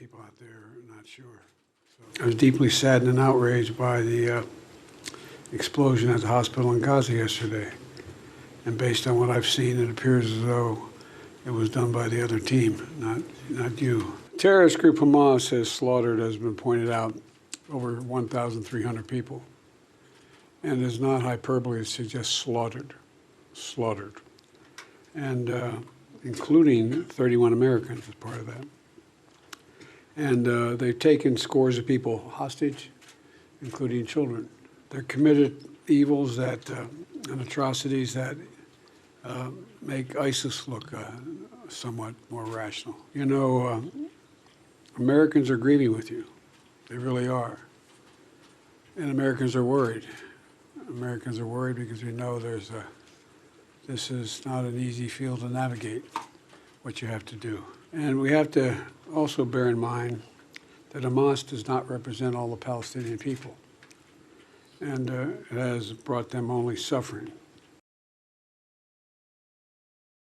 people out there are not sure. So I was deeply saddened and outraged by the explosion at the hospital in Gaza yesterday. And based on what I've seen, it appears as though it was done by the other team, not you. Terrorist group Hamas has slaughtered, as has been pointed out, over 1,300 people. And it's not hyperbole to suggest slaughtered. And including 31 Americans as part of that. And they've taken scores of people hostage, including children. They're committed evils that and atrocities that make ISIS look somewhat more rational. You know, Americans are grieving with you. They really are. And Americans are worried. Americans are worried because we know this is not an easy field to navigate, what you have to do. And we have to also bear in mind that Hamas does not represent all the Palestinian people. And it has brought them only suffering.